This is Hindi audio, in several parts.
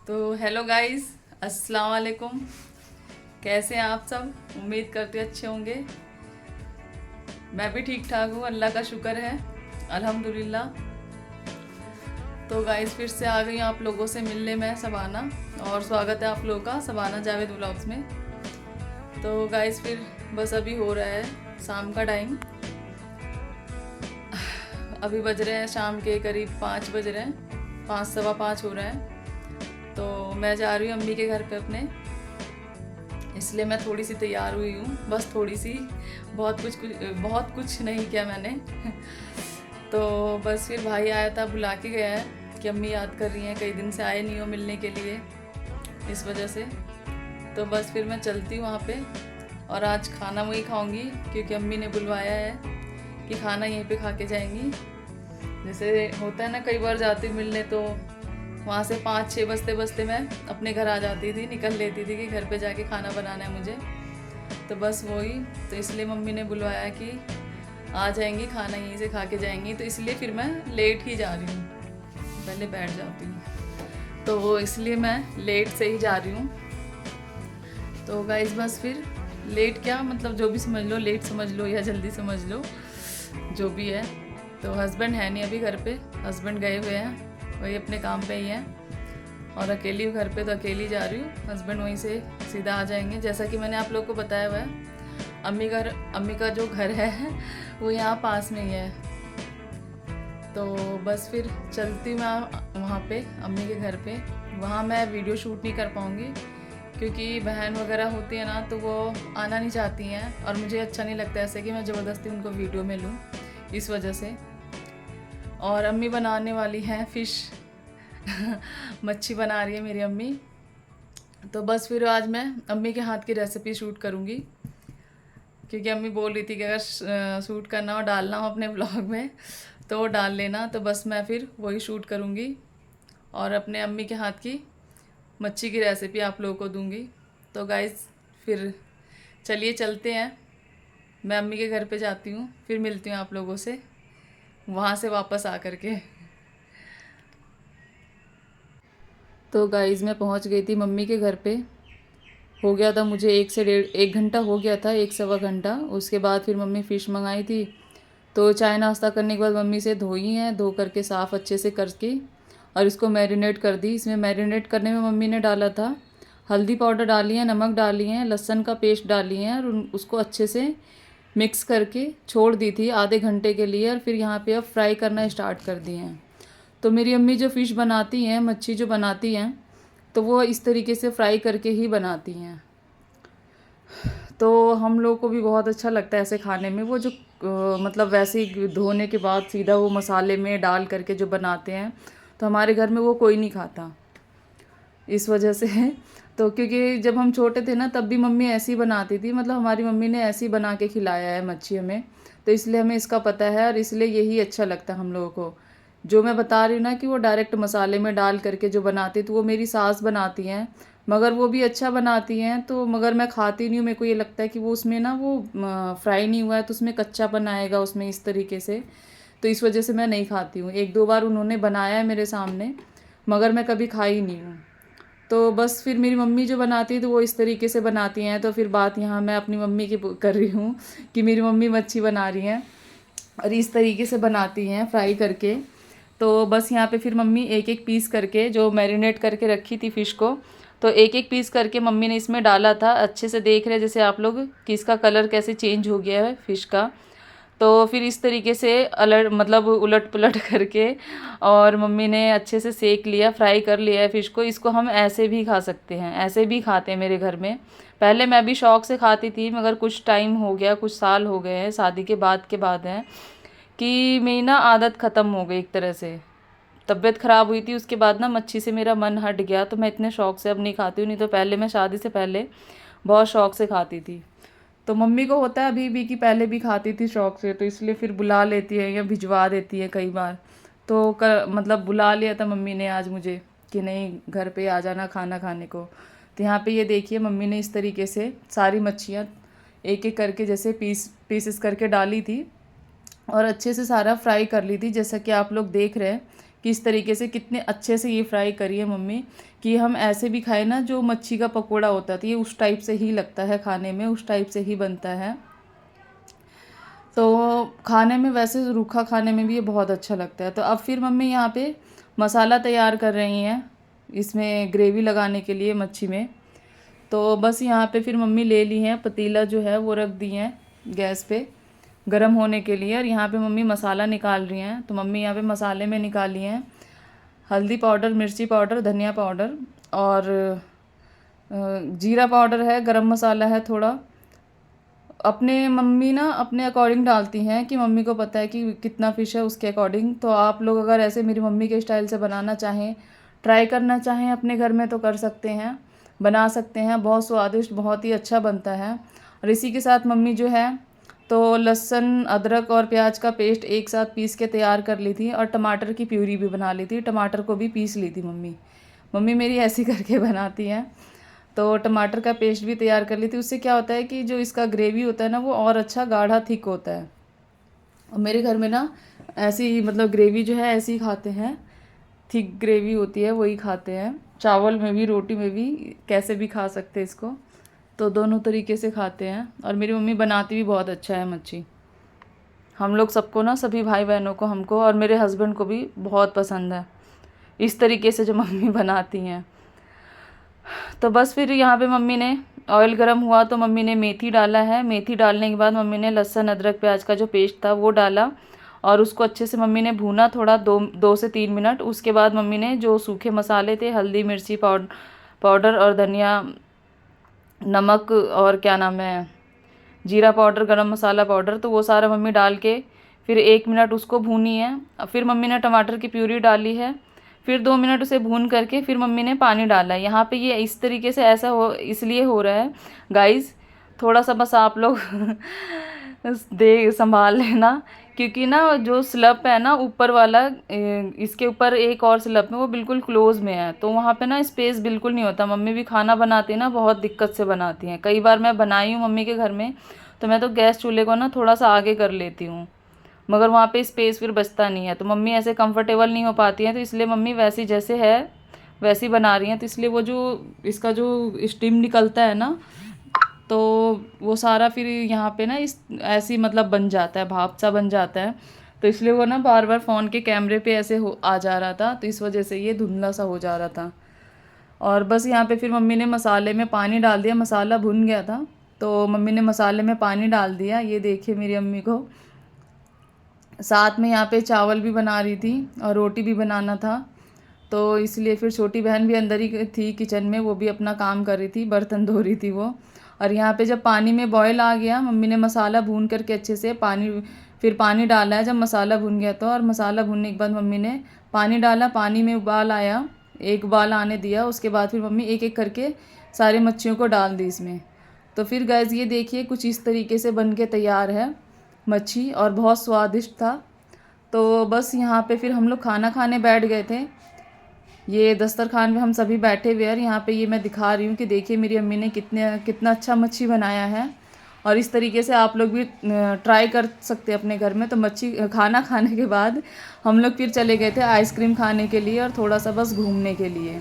तो हेलो गाइस, अस्सलाम वालेकुम। कैसे हैं आप सब? उम्मीद करते अच्छे होंगे। मैं भी ठीक ठाक हूँ, अल्लाह का शुक्र है, अल्हम्दुलिल्लाह। तो गाइस फिर से आ गई हूँ आप लोगों से मिलने में, सबाना। और स्वागत है आप लोगों का सबाना जावेद व्लॉग्स में। तो गाइस फिर बस अभी हो रहा है शाम का टाइम। अभी बज रहे हैं शाम के करीब 5 बज रहे हैं, 5 सवा 5 हो रहे हैं। तो मैं जा रही हूँ अम्मी के घर पे अपने, इसलिए मैं थोड़ी सी तैयार हुई हूँ, बस थोड़ी सी। बहुत कुछ नहीं किया मैंने। तो बस फिर भाई आया था, बुला के गया है कि अम्मी याद कर रही हैं, कई दिन से आए नहीं हो मिलने के लिए, इस वजह से। तो बस फिर मैं चलती हूँ वहाँ पे, और आज खाना वहीं खाऊंगी क्योंकि अम्मी ने बुलवाया है कि खाना यहीं पे खा के जाएंगी। जैसे होता है ना, कई बार जाती मिलने तो वहाँ से 5-6 बजते बजते मैं अपने घर आ जाती थी, निकल लेती थी कि घर पे जाके खाना बनाना है मुझे। तो बस वही, तो इसलिए मम्मी ने बुलवाया कि आ जाएंगी, खाना यहीं से खा के जाएंगी, तो इसलिए फिर मैं लेट ही जा रही हूँ, पहले बैठ जाती हूँ। तो इसलिए मैं लेट से ही जा रही हूँ। तो गाइस बस फिर लेट क्या, मतलब जो भी समझ लो, लेट समझ लो या जल्दी समझ लो, जो भी है। तो हस्बैंड है नहीं अभी घर पे, हस्बैंड गए हुए हैं, वही अपने काम पे ही हैं, और अकेली हूँ घर पे, तो अकेली जा रही हूँ। हस्बैंड वहीं से सीधा आ जाएंगे, जैसा कि मैंने आप लोग को बताया हुआ है। अम्मी का जो घर है वो यहाँ पास में ही है। तो बस फिर चलती हूँ मैं वहाँ पे अम्मी के घर पे। वहाँ मैं वीडियो शूट नहीं कर पाऊँगी क्योंकि बहन वगैरह होती है ना, तो वो आना नहीं चाहती हैं, और मुझे अच्छा नहीं लगता ऐसे कि मैं ज़बरदस्ती उनको वीडियो में लूँ, इस वजह से। और अम्मी बनाने वाली हैं फ़िश। मच्छी बना रही है मेरी अम्मी। तो बस फिर आज मैं अम्मी के हाथ की रेसिपी शूट करूँगी, क्योंकि अम्मी बोल रही थी कि अगर शूट करना हो, डालना हो अपने ब्लॉग में, तो वो डाल लेना। तो बस मैं फिर वही शूट करूँगी और अपने अम्मी के हाथ की मच्छी की रेसिपी आप लोगों को दूँगी। तो गाइस फिर चलिए चलते हैं, मैं अम्मी के घर पे जाती हूँ, फिर मिलती हूँ आप लोगों से वहाँ से वापस आ कर के। तो गाइस मैं पहुँच गई थी मम्मी के घर पे। हो गया था मुझे 1 घंटा हो गया था, 1 सवा घंटा। उसके बाद फिर मम्मी फ़िश मंगाई थी। तो चाय नाश्ता करने के बाद मम्मी से धोई हैं, धो करके साफ़ अच्छे से करके, और इसको मैरिनेट कर दी। इसमें मैरिनेट करने में मम्मी ने डाला था हल्दी पाउडर डाली है, नमक डाली है, लहसुन का पेस्ट डाली है, और उसको अच्छे से मिक्स करके छोड़ दी थी आधे घंटे के लिए। और फिर यहाँ पे अब फ्राई करना स्टार्ट कर दिए हैं। तो मेरी अम्मी जो फ़िश बनाती हैं, मच्छी जो बनाती हैं, तो वो इस तरीके से फ्राई करके ही बनाती हैं। तो हम लोग को भी बहुत अच्छा लगता है ऐसे खाने में। वो जो मतलब वैसे ही धोने के बाद सीधा वो मसाले में डाल करके जो बनाते हैं, तो हमारे घर में वो कोई नहीं खाता, इस वजह से। तो क्योंकि जब हम छोटे थे ना, तब भी मम्मी ऐसी ही बनाती थी, मतलब हमारी मम्मी ने ऐसी बना के खिलाया है मच्छी हमें, तो इसलिए हमें इसका पता है, और इसलिए यही अच्छा लगता है हम लोगों को। जो मैं बता रही हूँ ना कि वो डायरेक्ट मसाले में डाल करके जो बनाती, तो वो मेरी सास बनाती हैं, मगर वो भी अच्छा बनाती हैं। तो मगर मैं खाती नहीं हूँ, मेरे को ये लगता है कि वो उसमें ना वो फ्राई नहीं हुआ है, तो उसमें कच्चापन आएगा उसमें, इस तरीके से। तो इस वजह से मैं नहीं खाती हूँ। 1-2 बार उन्होंने बनाया है मेरे सामने, मगर मैं कभी खाई नहीं हूँ। तो बस फिर मेरी मम्मी जो बनाती है, तो वो इस तरीके से बनाती हैं। तो फिर बात यहाँ मैं अपनी मम्मी की कर रही हूँ कि मेरी मम्मी मच्छी बना रही हैं और इस तरीके से बनाती हैं फ्राई करके। तो बस यहाँ पे फिर मम्मी एक एक पीस करके, जो मैरिनेट करके रखी थी फ़िश को, तो एक एक पीस करके मम्मी ने इसमें डाला था। अच्छे से देख रहे हैं जैसे आप लोग कि इसका कलर कैसे चेंज हो गया है फ़िश का। तो फिर इस तरीके से मतलब उलट पुलट करके, और मम्मी ने अच्छे से सेक लिया, फ्राई कर लिया है फ़िश को। इसको हम ऐसे भी खा सकते हैं, ऐसे भी खाते हैं मेरे घर में। पहले मैं भी शौक़ से खाती थी, मगर कुछ टाइम हो गया, कुछ साल हो गए हैं, शादी के बाद है कि मेरी ना आदत ख़त्म हो गई एक तरह से। तबीयत ख़राब हुई थी, उसके बाद ना मच्छी से मेरा मन हट गया, तो मैं इतने शौक़ से अब नहीं खाती हूँ। नहीं तो पहले मैं शादी से पहले बहुत शौक़ से खाती थी। तो मम्मी को होता है अभी भी कि पहले भी खाती थी शौक़ से, तो इसलिए फिर बुला लेती है या भिजवा देती है कई बार। तो मतलब बुला लिया था मम्मी ने आज मुझे कि नहीं, घर पे आ जाना खाना खाने को। तो यहाँ पे ये देखिए मम्मी ने इस तरीके से सारी मच्छियाँ एक एक करके जैसे पीसेस करके डाली थी, और अच्छे से सारा फ्राई कर ली थी, जैसा कि आप लोग देख रहे हैं कि इस तरीके से कितने अच्छे से ये फ्राई करी है मम्मी, कि हम ऐसे भी खाए ना, जो मच्छी का पकोड़ा होता था ये उस टाइप से ही लगता है खाने में, उस टाइप से ही बनता है। तो खाने में वैसे रूखा खाने में भी ये बहुत अच्छा लगता है। तो अब फिर मम्मी यहाँ पे मसाला तैयार कर रही हैं इसमें ग्रेवी लगाने के लिए मच्छी में। तो बस यहाँ पे फिर मम्मी ले ली हैं, पतीला जो है वो रख दी हैं गैस पे गरम होने के लिए, और यहाँ पे मम्मी मसाला निकाल रही हैं। तो मम्मी यहाँ पे मसाले में निकाली हैं हल्दी पाउडर, मिर्ची पाउडर, धनिया पाउडर और जीरा पाउडर है, गरम मसाला है थोड़ा। अपने मम्मी ना अपने अकॉर्डिंग डालती हैं कि मम्मी को पता है कि कितना फ़िश है उसके अकॉर्डिंग। तो आप लोग अगर ऐसे मेरी मम्मी के स्टाइल से बनाना चाहें, ट्राई करना चाहें अपने घर में, तो कर सकते हैं, बना सकते हैं। बहुत स्वादिष्ट, बहुत ही अच्छा बनता है। और इसी के साथ मम्मी जो है तो लहसुन, अदरक और प्याज का पेस्ट एक साथ पीस के तैयार कर ली थी, और टमाटर की प्यूरी भी बना ली थी। टमाटर को भी पीस ली थी मम्मी मेरी ऐसी करके बनाती हैं। तो टमाटर का पेस्ट भी तैयार कर ली थी। उससे क्या होता है कि जो इसका ग्रेवी होता है ना वो और अच्छा गाढ़ा थिक होता है। और मेरे घर में ना ऐसी मतलब ग्रेवी जो है ऐसी ही खाते हैं, थिक ग्रेवी होती है वही खाते हैं। चावल में भी, रोटी में भी, कैसे भी खा सकते हैं इसको। तो दोनों तरीके से खाते हैं। और मेरी मम्मी बनाती भी बहुत अच्छा है मच्छी। हम लोग सबको ना, सभी भाई बहनों को, हमको और मेरे हस्बैंड को भी बहुत पसंद है इस तरीके से जो मम्मी बनाती हैं। तो बस फिर यहाँ पे मम्मी ने ऑयल गरम हुआ तो मम्मी ने मेथी डाला है। मेथी डालने के बाद मम्मी ने लहसुन, अदरक, प्याज का जो पेस्ट था वो डाला, और उसको अच्छे से मम्मी ने भूना थोड़ा 2 से 3 मिनट। उसके बाद मम्मी ने जो सूखे मसाले थे, हल्दी, मिर्ची पाउडर और धनिया, नमक और क्या नाम है, जीरा पाउडर, गरम मसाला पाउडर, तो वो सारा मम्मी डाल के फिर 1 मिनट उसको भूनी है। फिर मम्मी ने टमाटर की प्यूरी डाली है। फिर 2 मिनट उसे भून करके फिर मम्मी ने पानी डाला है। यहाँ पे ये इस तरीके से ऐसा हो, इसलिए हो रहा है गाइस, थोड़ा सा बस आप लोग दे संभाल लेना, क्योंकि ना जो स्लप है ना ऊपर वाला, इसके ऊपर एक और स्लप में, वो बिल्कुल क्लोज में है, तो वहाँ पे ना स्पेस बिल्कुल नहीं होता। मम्मी भी खाना बनाती है ना बहुत दिक्कत से बनाती हैं। कई बार मैं बनाई हूँ मम्मी के घर में, तो मैं तो गैस चूल्हे को ना थोड़ा सा आगे कर लेती हूँ, मगर वहाँ पे स्पेस फिर बचता नहीं है। तो मम्मी ऐसे कंफर्टेबल नहीं हो पाती हैं, तो इसलिए मम्मी वैसी जैसे है वैसी बना रही हैं। तो इसलिए वो जो इसका जो स्टीम निकलता है ना, तो वो सारा फिर यहाँ पे ना इस ऐसी मतलब बन जाता है, भाप सा बन जाता है। तो इसलिए वो ना बार बार फ़ोन के कैमरे पे ऐसे हो आ जा रहा था, तो इस वजह से ये धुंधला सा हो जा रहा था। और बस यहाँ पे फिर मम्मी ने मसाले में पानी डाल दिया, मसाला भुन गया था तो मम्मी ने मसाले में पानी डाल दिया। ये देखिए मेरी अम्मी को साथ में यहाँ पे चावल भी बना रही थी और रोटी भी बनाना था, तो इसलिए फिर छोटी बहन भी अंदर ही थी किचन में, वो भी अपना काम कर रही थी, बर्तन धो रही थी वो। और यहाँ पे जब पानी में बॉयल आ गया, मम्मी ने मसाला भून करके अच्छे से फिर पानी डाला है जब मसाला भुन गया तो। और मसाला भुनने के बाद मम्मी ने पानी डाला, पानी में उबाल आया, एक उबाल आने दिया। उसके बाद फिर मम्मी एक एक करके सारी मच्छियों को डाल दी इसमें। तो फिर गैस ये देखिए कुछ इस तरीके से बन के तैयार है मच्छी, और बहुत स्वादिष्ट था। तो बस यहाँ पे फिर हम लोग खाना खाने बैठ गए थे। ये दस्तरखान में हम सभी बैठे हुए हैं। यहाँ पे ये मैं दिखा रही हूँ कि देखिए मेरी अम्मी ने कितना अच्छा मच्छी बनाया है। और इस तरीके से आप लोग भी ट्राई कर सकते हैं अपने घर में। तो मच्छी खाना खाने के बाद हम लोग फिर चले गए थे आइसक्रीम खाने के लिए और थोड़ा सा बस घूमने के लिए।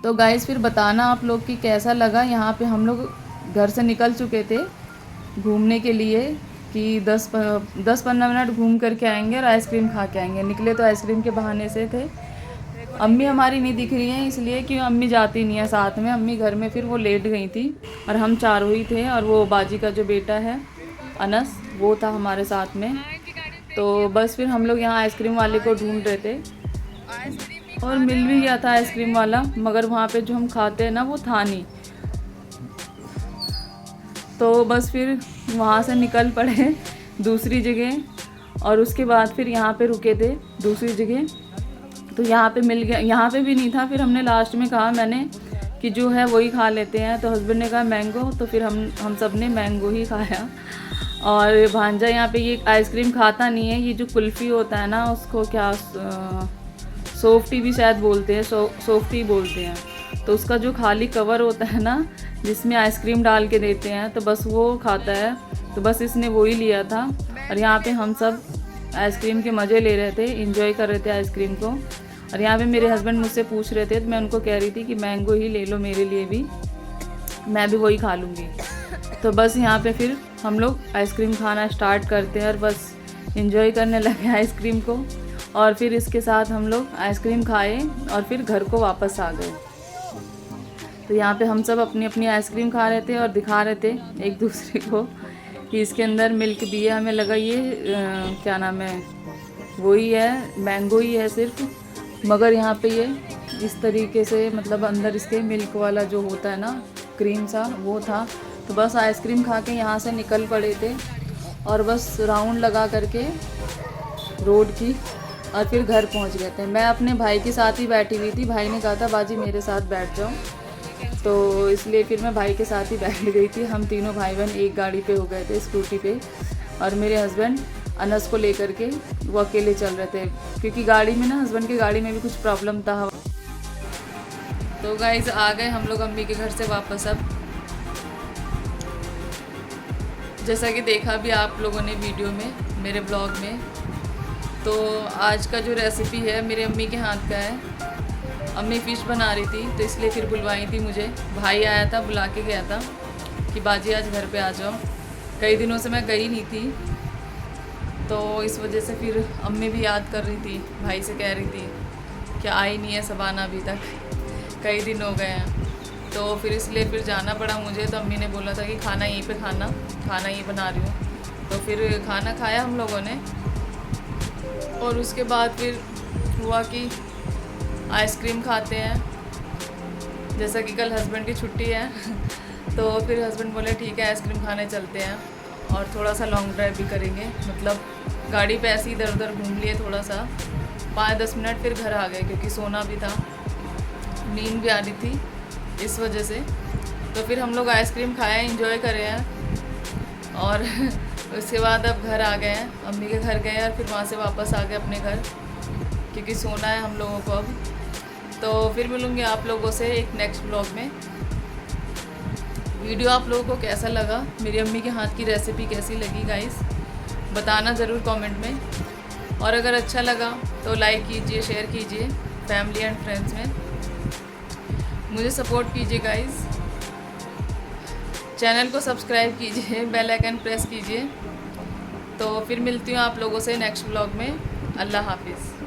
तो गाइस फिर बताना आप लोग कि कैसा लगा। यहाँ पे हम लोग घर से निकल चुके थे घूमने के लिए कि 10-15 मिनट घूम करके आएंगे और आइसक्रीम खा के आएंगे। निकले तो आइसक्रीम के बहाने से थे। अम्मी हमारी नहीं दिख रही हैं इसलिए कि अम्मी जाती नहीं है साथ में, अम्मी घर में फिर वो लेट गई थी और हम चारों ही थे। और वो बाजी का जो बेटा है अनस, वो था हमारे साथ में। तो बस फिर हम लोग यहाँ आइसक्रीम वाले को ढूंढ रहे थे और मिल भी गया था आइसक्रीम वाला, मगर वहाँ पे जो हम खाते हैं ना वो था नहीं। तो बस फिर वहाँ से निकल पड़े दूसरी जगह और उसके बाद फिर यहाँ पे रुके थे दूसरी जगह। तो यहाँ पे मिल गया, यहाँ पे भी नहीं था। फिर हमने लास्ट में कहा मैंने कि जो है वही खा लेते हैं। तो हस्बैंड ने कहा मैंगो, तो फिर हम सब ने मैंगो ही खाया। और भांजा यहाँ पे ये आइसक्रीम खाता नहीं है, ये जो कुल्फ़ी होता है ना उसको क्या सॉफ्टी भी शायद बोलते हैं, सॉफ्टी बोलते हैं। तो उसका जो खाली कवर होता है ना जिसमें आइसक्रीम डाल के देते हैं, तो बस वो खाता है। तो बस इसने वो ही लिया था। और यहाँ पे हम सब आइसक्रीम के मज़े ले रहे थे, इंजॉय कर रहे थे आइसक्रीम को। और यहाँ पे मेरे हस्बैंड मुझसे पूछ रहे थे तो मैं उनको कह रही थी कि मैंगो ही ले लो मेरे लिए भी, मैं भी वही खा लूँगी। तो बस यहाँ पे फिर हम लोग आइसक्रीम खाना स्टार्ट करते हैं और बस इंजॉय करने लगे आइसक्रीम को। और फिर इसके साथ हम लोग आइसक्रीम खाए और फिर घर को वापस आ गए। तो यहाँ पे हम सब अपनी अपनी आइसक्रीम खा रहे थे और दिखा रहे थे एक दूसरे को कि इसके अंदर मिल्क भी है। हमें लगा ये क्या नाम है, वही है, मैंगो ही है सिर्फ, मगर यहाँ पे ये इस तरीके से मतलब अंदर इसके मिल्क वाला जो होता है ना, क्रीम सा, वो था। तो बस आइसक्रीम खा के यहाँ से निकल पड़े थे और बस राउंड लगा करके रोड की और फिर घर पहुँच गए थे। मैं अपने भाई के साथ ही बैठी हुई थी, भाई ने कहा था बाजी मेरे साथ बैठ जाओ, तो इसलिए फिर मैं भाई के साथ ही बैठ गई थी। हम तीनों भाई बहन एक गाड़ी पे हो गए थे, स्कूटी पे, और मेरे हस्बैंड अनस को लेकर के वो अकेले चल रहे थे क्योंकि गाड़ी में ना, हस्बैंड की गाड़ी में भी कुछ प्रॉब्लम था। तो गाइज आ गए हम लोग अम्मी के घर से वापस। अब जैसा कि देखा भी आप लोगों ने वीडियो में, मेरे ब्लॉग में, तो आज का जो रेसिपी है मेरे अम्मी के हाथ का है। अम्मी फ़िश बना रही थी तो इसलिए फिर बुलवाई थी मुझे, भाई आया था बुला के गया था कि बाजी आज घर पे आ जाओ। कई दिनों से मैं गई नहीं थी तो इस वजह से फिर अम्मी भी याद कर रही थी, भाई से कह रही थी कि आई नहीं है सबाना अभी तक, कई दिन हो गए हैं। तो फिर इसलिए फिर जाना पड़ा मुझे। तो अम्मी ने बोला था कि खाना यहीं पे खाना, खाना यहीं बना रही हूँ। तो फिर खाना खाया हम लोगों ने और उसके बाद फिर हुआ कि आइसक्रीम खाते हैं। जैसा कि कल हस्बैंड की छुट्टी है तो फिर हस्बैंड बोले ठीक है आइसक्रीम खाने चलते हैं और थोड़ा सा लॉन्ग ड्राइव भी करेंगे। मतलब गाड़ी पे ऐसे इधर उधर घूम लिए थोड़ा सा, 5-10 मिनट, फिर घर आ गए क्योंकि सोना भी था, नींद भी आ रही थी इस वजह से। तो फिर हम लोग आइसक्रीम खाए, इंजॉय करे हैं और उसके बाद अब घर आ गए हैं, अम्मी के घर गए और फिर वहाँ से वापस आ गए अपने घर क्योंकि सोना है हम लोगों को अब। तो फिर मिलूँगी आप लोगों से एक नेक्स्ट ब्लॉग में। वीडियो आप लोगों को कैसा लगा, मेरी अम्मी के हाथ की रेसिपी कैसी लगी गाइस, बताना ज़रूर कमेंट में। और अगर अच्छा लगा तो लाइक कीजिए, शेयर कीजिए फैमिली एंड फ्रेंड्स में, मुझे सपोर्ट कीजिए गाइस। चैनल को सब्सक्राइब कीजिए, बेल आइकन प्रेस कीजिए। तो फिर मिलती हूँ आप लोगों से नेक्स्ट ब्लॉग में। अल्लाह हाफिज़।